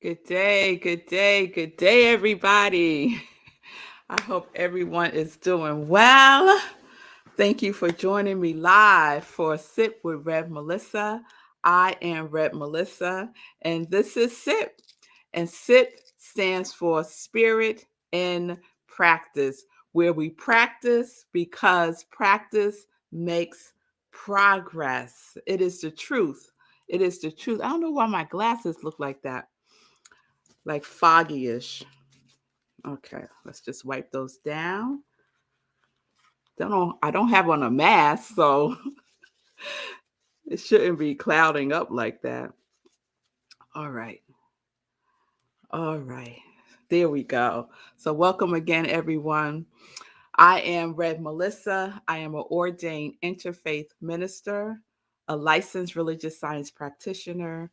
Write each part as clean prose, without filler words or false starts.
Good day, everybody. I hope everyone is doing well. Thank you for joining me live for Sip with Rev Melissa. I am Rev Melissa, and this is Sip. And SIP stands for Spirit in Practice, where we practice because practice makes progress. It is the truth. It is the truth. I don't know why my glasses look like foggy-ish. Okay, let's just wipe those down. I don't have on a mask, so it shouldn't be clouding up like that. All right. All right. There we go. So welcome again, everyone. I am Rev Melissa. I am an ordained interfaith minister, a licensed religious science practitioner,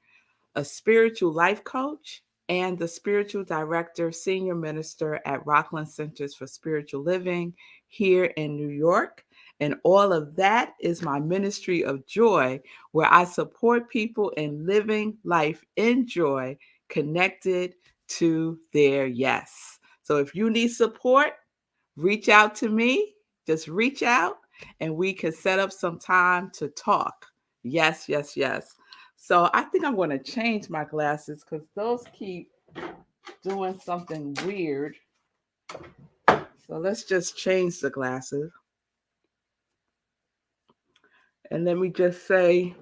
a spiritual life coach, and the spiritual director, senior minister at Rockland Centers for Spiritual Living here in New York. And all of that is my ministry of joy, where I support people in living life in joy, connected to their yes. So if you need support, reach out to me. Just reach out and we can set up some time to talk. Yes, yes, yes. So I think I'm going to change my glasses because those keep doing something weird. So let's just change the glasses. And let me just say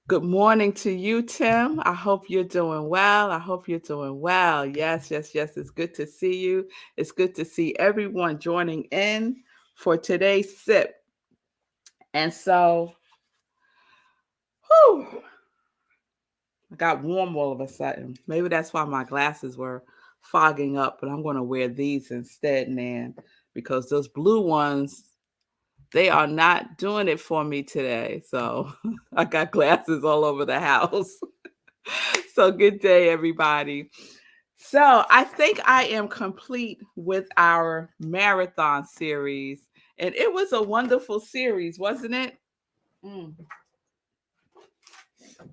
good morning to you, Tim. I hope you're doing well. I hope you're doing well. Yes, yes, yes. It's good to see you. It's good to see everyone joining in for today's sip. And so, whew, I got warm all of a sudden. Maybe that's why my glasses were fogging up, but I'm going to wear these instead, Nan, because those blue ones, they are not doing it for me today. So I got glasses all over the house. So good day, everybody. So I think I am complete with our marathon series. And it was a wonderful series, wasn't it? Mm.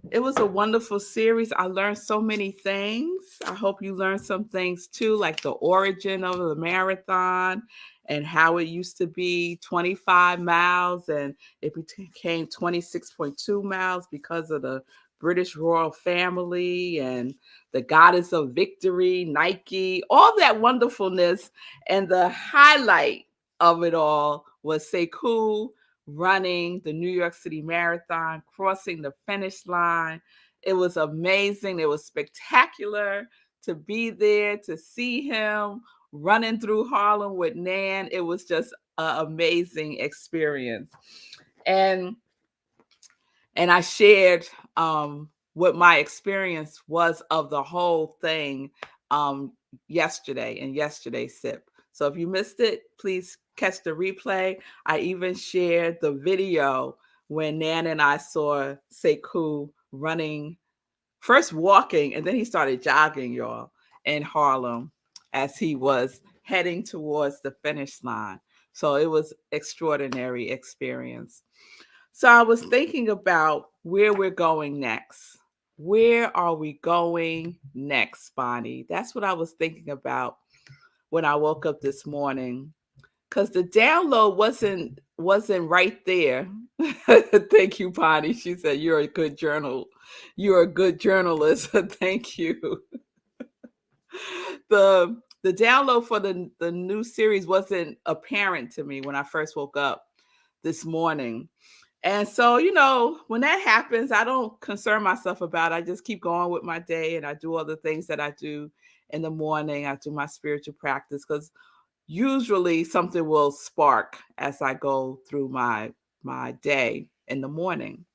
It was a wonderful series. I learned so many things. I hope you learned some things too, like the origin of the marathon and how it used to be 25 miles and it became 26.2 miles because of the British royal family and the goddess of victory, Nike, all that wonderfulness. And the highlight of it all was Sekou running the New York City Marathon, crossing the finish line. It was amazing. It was spectacular to be there, to see him running through Harlem with Nan. It was just an amazing experience. And I shared what my experience was of the whole thing yesterday in yesterday's sip. So if you missed it, please catch the replay. I even shared the video when Nan and I saw Sekou running, first walking, and then he started jogging, y'all, in Harlem as he was heading towards the finish line. So it was extraordinary experience. So I was thinking about where we're going next. Where are we going next, Bonnie? That's what I was thinking about when I woke up this morning. Because the download wasn't right there. Thank you, Bonnie. She said you're a good journal. You're a good journalist. Thank you. The download for the new series wasn't apparent to me when I first woke up this morning. And so, when that happens, I don't concern myself about it. I just keep going with my day and I do all the things that I do in the morning. I do my spiritual practice because usually something will spark as I go through my day in the morning.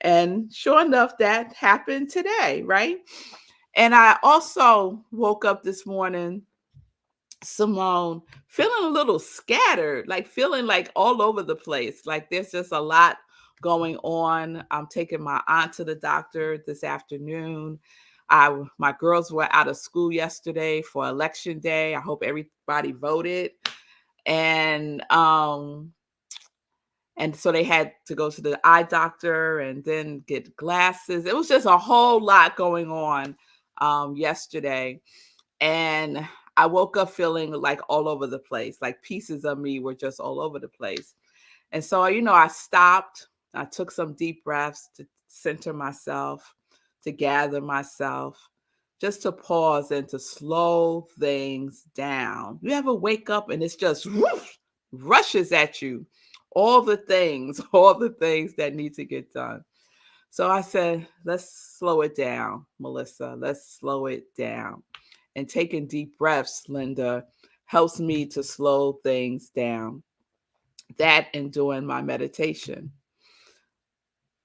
And sure enough, that happened today, right? And I also woke up this morning, Simone, feeling a little scattered, like feeling like all over the place. Like there's just a lot going on. I'm taking my aunt to the doctor this afternoon. My girls were out of school yesterday for election day. I hope everybody voted. And so they had to go to the eye doctor and then get glasses. It was just a whole lot going on yesterday, and I woke up feeling like all over the place, like pieces of me were just all over the place. And so, I stopped. I took some deep breaths to center myself, to gather myself, just to pause and to slow things down. You ever wake up and it's just whoosh, rushes at you, all the things, all the things that need to get done. So I said, let's slow it down, Melissa. Let's slow it down. And taking deep breaths, Linda, helps me to slow things down. That and doing my meditation.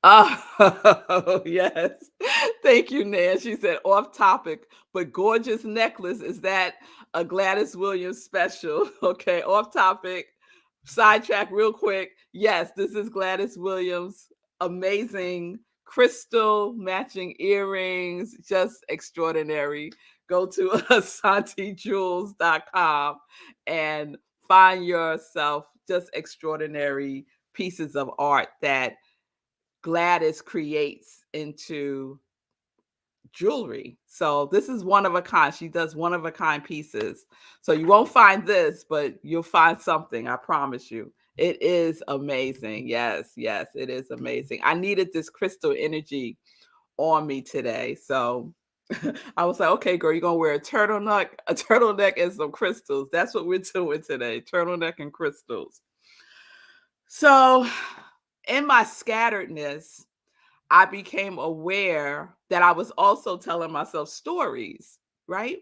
Oh, yes. Thank you, Nan. She said, off topic, but gorgeous necklace. Is that a Gladys Williams special? Okay, off topic. Sidetrack real quick. Yes, this is Gladys Williams. Amazing crystal matching earrings. Just extraordinary. Go to asantejewels.com and find yourself just extraordinary pieces of art that Gladys creates into jewelry. So this is one of a kind. She does one of a kind pieces. So you won't find this, but you'll find something. I promise you. It is amazing. Yes, yes, it is amazing. I needed this crystal energy on me today. So I was like, okay, girl, you're gonna wear a turtleneck and some crystals. That's what we're doing today. Turtleneck and crystals. So in my scatteredness, I became aware that I was also telling myself stories, right?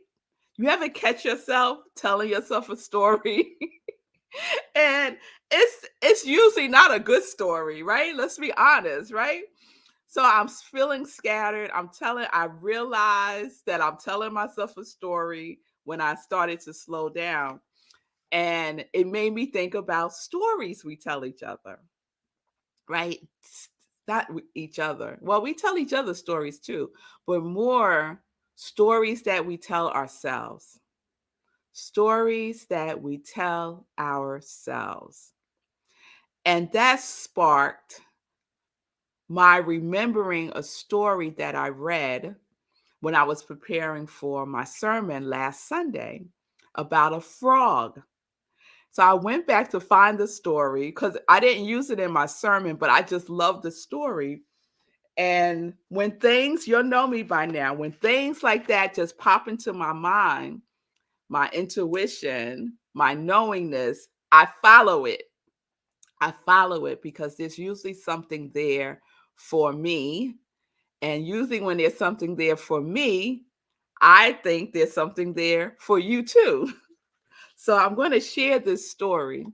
You ever catch yourself telling yourself a story? And it's usually not a good story, right? Let's be honest, right? So I'm feeling scattered. I realized that I'm telling myself a story when I started to slow down. And it made me think about stories we tell each other, right? Not each other. Well, we tell each other stories too, but more stories that we tell ourselves. Stories that we tell ourselves. And that sparked my remembering a story that I read when I was preparing for my sermon last Sunday about a frog. So I went back to find the story because I didn't use it in my sermon, but I just love the story. And when things, you'll know me by now, when things like that just pop into my mind, my intuition, my knowingness, I follow it. I follow it because there's usually something there for me. And usually when there's something there for me, I think there's something there for you too. So I'm going to share this story.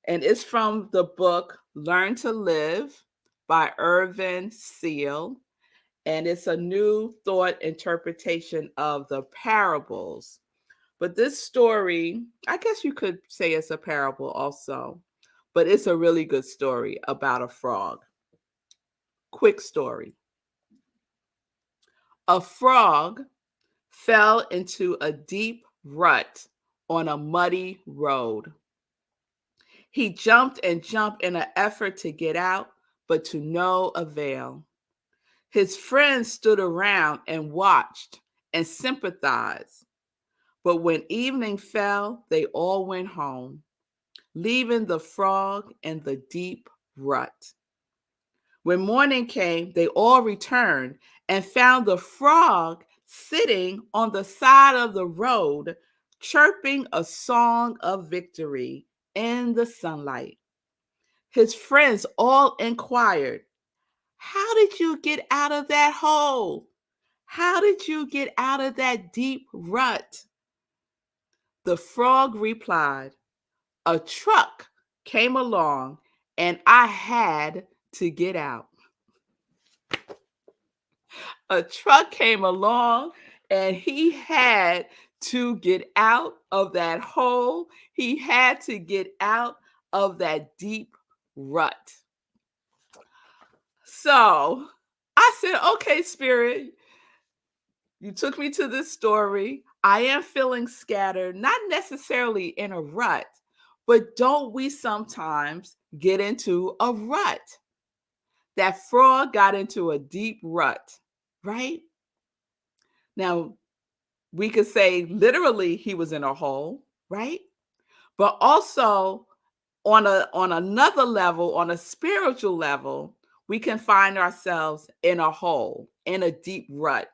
And it's from the book Learn to Live by Irvin Seal. And it's a new thought interpretation of the parables. But this story, I guess you could say it's a parable also, but it's a really good story about a frog. Quick story. A frog fell into a deep rut on a muddy road. He jumped and jumped in an effort to get out, but to no avail. His friends stood around and watched and sympathized. But when evening fell, they all went home, leaving the frog in the deep rut. When morning came, they all returned and found the frog sitting on the side of the road, chirping a song of victory in the sunlight. His friends all inquired, how did you get out of that hole? How did you get out of that deep rut? The frog replied, a truck came along and I had to get out. A truck came along and he had to get out of that hole. He had to get out of that deep rut. So I said, okay, Spirit, you took me to this story. I am feeling scattered, not necessarily in a rut, but don't we sometimes get into a rut? That frog got into a deep rut, right? Now, we could say literally he was in a hole, right? But also on another level, on a spiritual level, we can find ourselves in a hole, in a deep rut,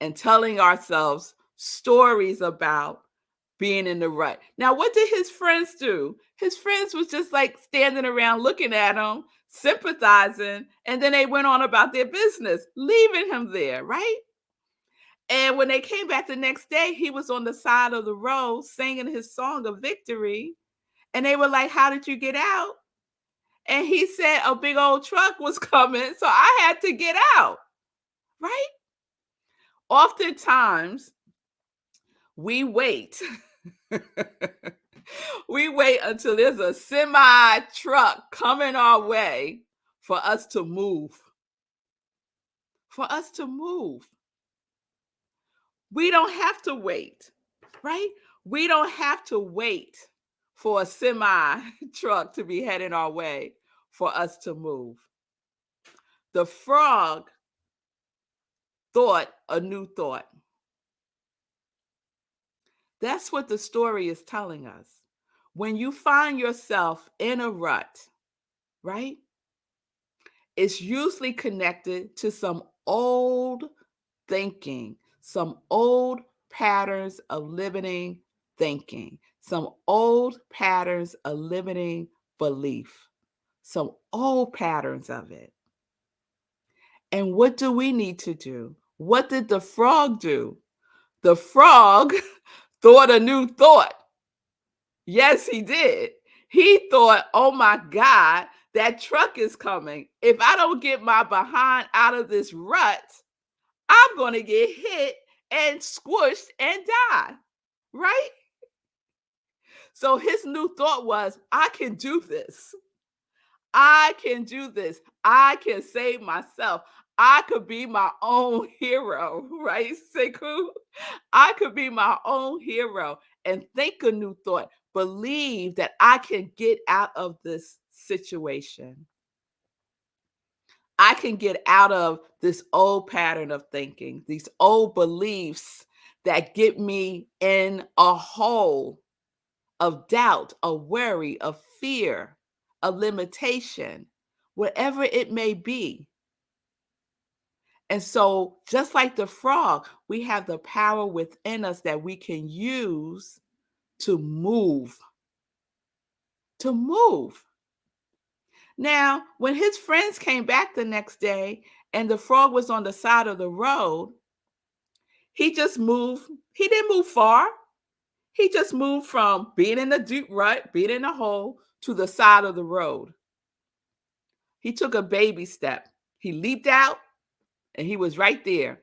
and telling ourselves stories about being in the rut. Now, what did his friends do? His friends was just like standing around looking at him, sympathizing, and then they went on about their business, leaving him there, right? And when they came back the next day, he was on the side of the road singing his song of victory. And they were like, "How did you get out?" And he said, "A big old truck was coming, so I had to get out." Right? Oftentimes, we wait. We wait until there's a semi truck coming our way for us to move. For us to move. We don't have to wait, right? We don't have to wait for a semi truck to be heading our way for us to move. The frog thought a new thought. That's what the story is telling us. When you find yourself in a rut, right? It's usually connected to some old thinking, some old patterns of limiting thinking, some old patterns of limiting belief, some old patterns of it. And what do we need to do? What did the frog do? The frog thought a new thought. Yes, he did. He thought, oh my God, that truck is coming. If I don't get my behind out of this rut, I'm going to get hit and squished and die. Right? So his new thought was, I can do this. I can do this. I can save myself. I could be my own hero, right, Sekou? I could be my own hero and think a new thought. Believe that I can get out of this situation. I can get out of this old pattern of thinking, these old beliefs that get me in a hole of doubt, of worry, of fear, of limitation, whatever it may be. And so, just like the frog, we have the power within us that we can use to move. To move. Now, when his friends came back the next day and the frog was on the side of the road, he just moved. He didn't move far. He just moved from being in the deep rut, being in a hole, to the side of the road. He took a baby step. He leaped out and he was right there.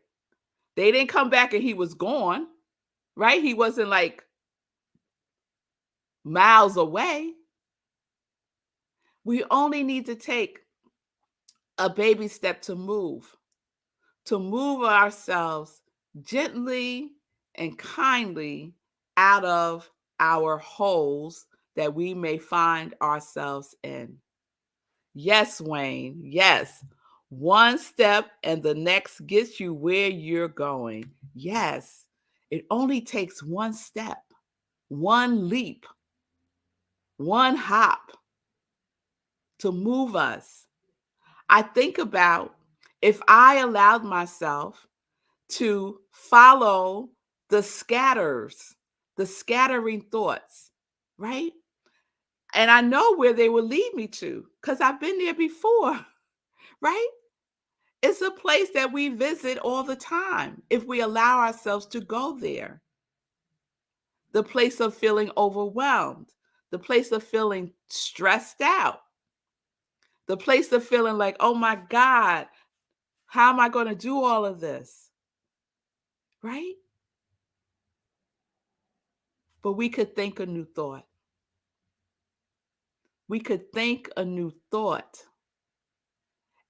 They didn't come back and he was gone, right? He wasn't like miles away. We only need to take a baby step to move ourselves gently and kindly out of our holes that we may find ourselves in. Yes, Wayne. Yes. One step and the next gets you where you're going. Yes. It only takes one step, one leap, one hop to move us. I think about if I allowed myself to follow the scatters, the scattering thoughts, right? And I know where they will lead me to because I've been there before, right? It's a place that we visit all the time if we allow ourselves to go there. The place of feeling overwhelmed, the place of feeling stressed out, the place of feeling like, oh my God, how am I going to do all of this? Right? But we could think a new thought. We could think a new thought.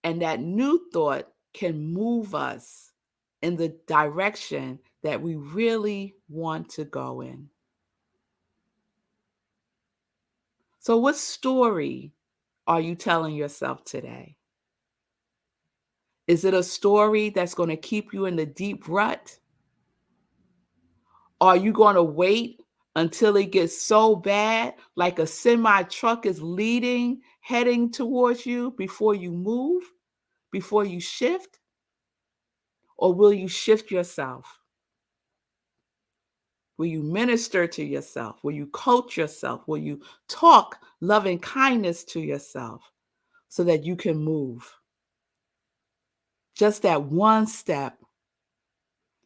And that new thought can move us in the direction that we really want to go in. So, what story are you telling yourself today? Is it a story that's going to keep you in the deep rut? Are you going to wait until it gets so bad, like a semi truck is heading towards you before you move, before you shift? Or will you shift yourself? Will you minister to yourself? Will you coach yourself? Will you talk loving kindness to yourself so that you can move? Just that one step.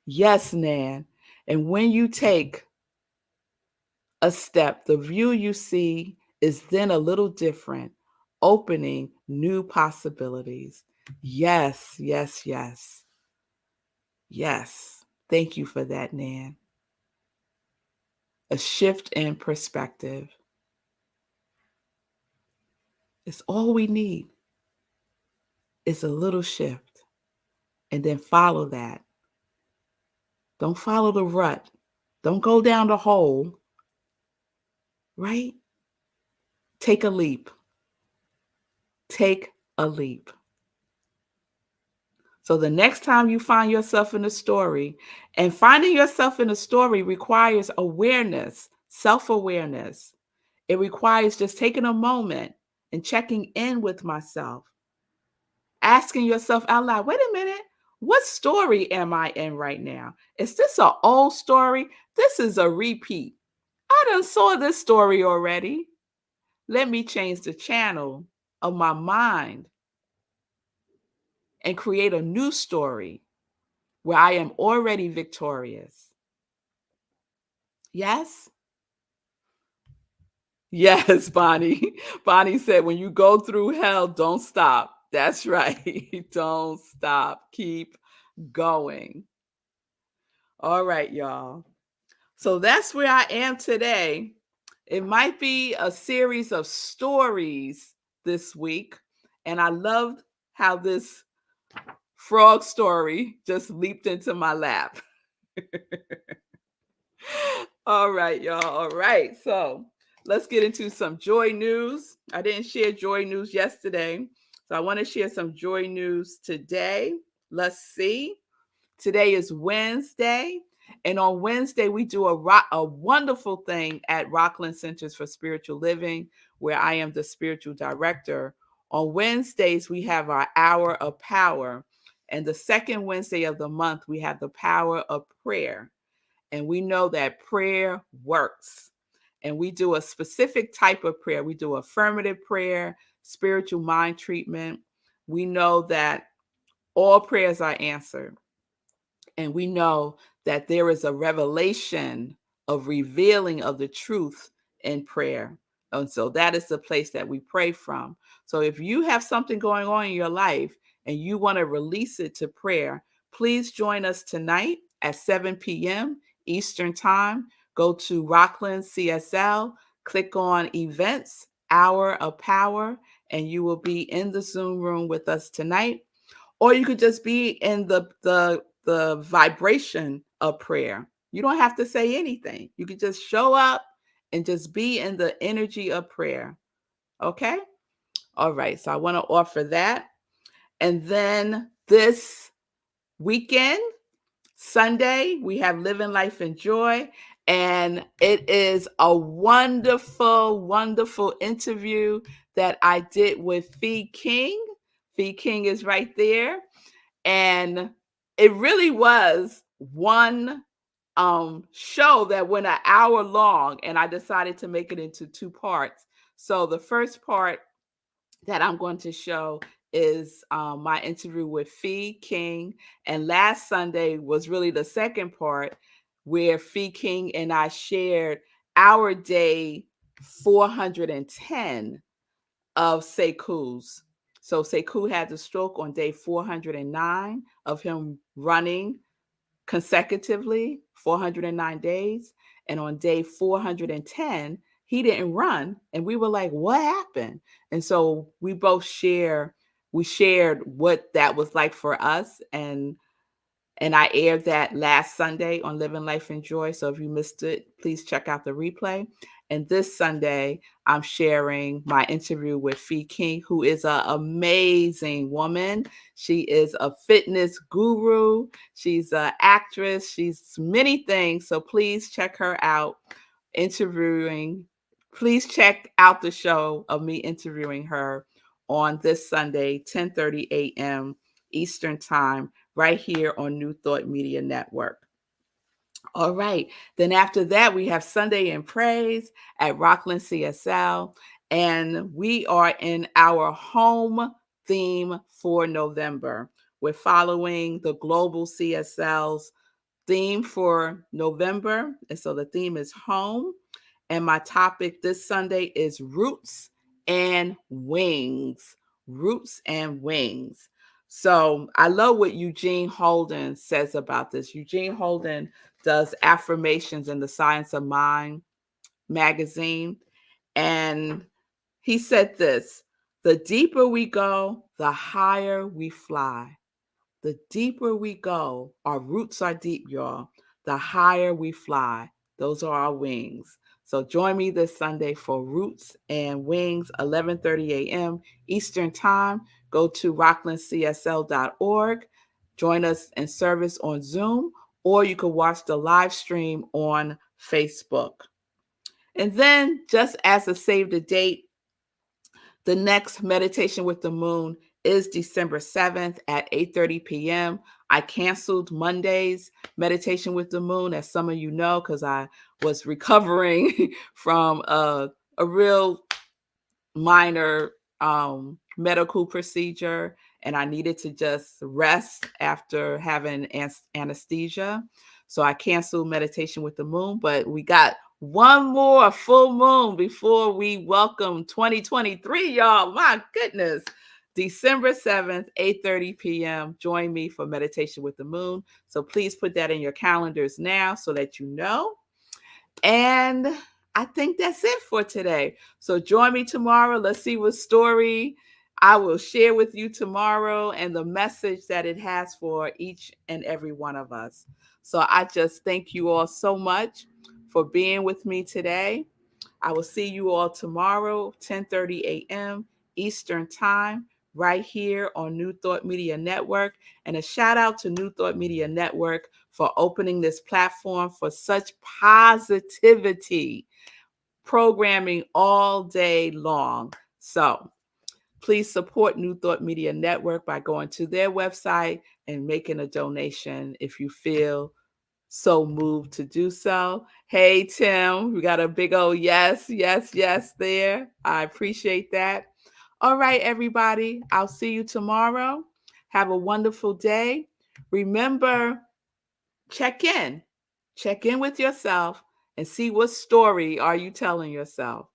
Yes, Nan. And when you take a step, the view you see is then a little different, opening new possibilities. Yes, yes, yes, yes. Thank you for that, Nan. A shift in perspective. It's all we need. It's a little shift. And then follow that. Don't follow the rut. Don't go down the hole, right? Take a leap. Take a leap. So the next time you find yourself in a story, and finding yourself in a story requires awareness, self-awareness. It requires just taking a moment and checking in with myself, asking yourself out loud, wait a minute, what story am I in right now? Is this an old story? This is a repeat. I done saw this story already. Let me change the channel of my mind and create a new story where I am already victorious. Yes? Yes, Bonnie. Bonnie said, when you go through hell, don't stop. That's right. Don't stop. Keep going. All right, y'all. So that's where I am today. It might be a series of stories this week. And I loved how this frog story just leaped into my lap. All right, y'all. All right. So let's get into some joy news. I didn't share joy news yesterday. So I want to share some joy news today. Let's see. Today is Wednesday. And on Wednesday, we do a wonderful thing at Rockland Centers for Spiritual Living, where I am the spiritual director. On Wednesdays, we have our hour of power. And the second Wednesday of the month, we have the power of prayer. And we know that prayer works. And we do a specific type of prayer. We do affirmative prayer, spiritual mind treatment. We know that all prayers are answered. And we know that there is a revelation of revealing of the truth in prayer. And so that is the place that we pray from. So if you have something going on in your life and you want to release it to prayer, please join us tonight at 7 p.m. Eastern Time. Go to Rockland CSL, click on Events, Hour of Power, and you will be in the Zoom room with us tonight. Or you could just be in the vibration of prayer. You don't have to say anything. You could just show up and just be in the energy of prayer. Okay? All right. So I want to offer that. And then this weekend, Sunday, we have Living Life in Joy. And it is a wonderful, wonderful interview that I did with Fee King. Fee King is right there. And it really was one show that went an hour long, and I decided to make it into two parts. So the first part that I'm going to show is my interview with Fee King. And last Sunday was really the second part where Fee King and I shared our day 410 of Sekou's. So Sekou had the stroke on day 409 of him running consecutively, 409 days. And on day 410, he didn't run. And we were like, what happened? And so we shared what that was like for us. And I aired that last Sunday on Living Life in Joy. So if you missed it, please check out the replay. And this Sunday, I'm sharing my interview with Fee King, who is an amazing woman. She is a fitness guru. She's an actress. She's many things. So please check her out interviewing. Please check out the show of me interviewing her on this Sunday, 10:30 a.m. Eastern Time, right here on New Thought Media Network. All right. Then after that, we have Sunday in Praise at Rockland CSL. And we are in our home theme for November. We're following the Global CSL's theme for November. And so the theme is home. And my topic this Sunday is roots and wings. Roots and wings. So I love what Eugene Holden says about this. Eugene Holden does affirmations in the Science of Mind magazine. And he said this: the deeper we go, the higher we fly. The deeper we go, our roots are deep, y'all. The higher we fly. Those are our wings. So join me this Sunday for Roots and Wings, 11:30 a.m. Eastern Time. Go to rocklandcsl.org. Join us in service on Zoom, or you can watch the live stream on Facebook. And then, just as a save the date, the next Meditation with the Moon is December 7th at 8:30 p.m. I canceled Monday's Meditation with the Moon, as some of you know, because I was recovering from a real minor medical procedure, and I needed to just rest after having anesthesia. So I canceled Meditation with the Moon, but we got one more full moon before we welcome 2023, y'all. My goodness. December 7th, 8:30 p.m. Join me for Meditation with the Moon. So please put that in your calendars now so that you know. And I think that's it for today. So join me tomorrow. Let's see what story I will share with you tomorrow and the message that it has for each and every one of us. So I just thank you all so much for being with me today. I will see you all tomorrow, 10:30 a.m. Eastern Time, right here on New Thought Media Network. And a shout out to New Thought Media Network for opening this platform for such positivity, programming all day long. So please support New Thought Media Network by going to their website and making a donation if you feel so moved to do so. Hey, Tim, we got a big old yes, yes, yes there. I appreciate that. All right, everybody. I'll see you tomorrow. Have a wonderful day. Remember, check in. Check in with yourself and see what story are you telling yourself.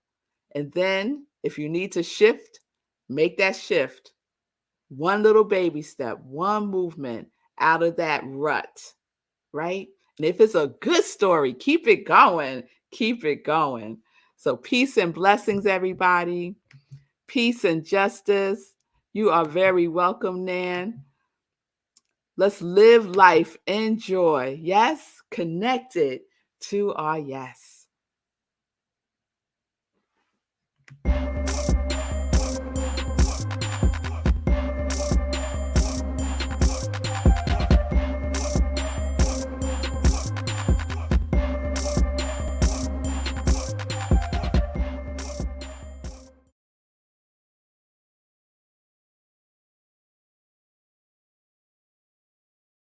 And then if you need to shift, make that shift. One little baby step, one movement out of that rut, right? And if it's a good story, keep it going. Keep it going. So peace and blessings, everybody. Peace and justice. You are very welcome, Nan. Let's live life in joy. Yes, connected to our yes.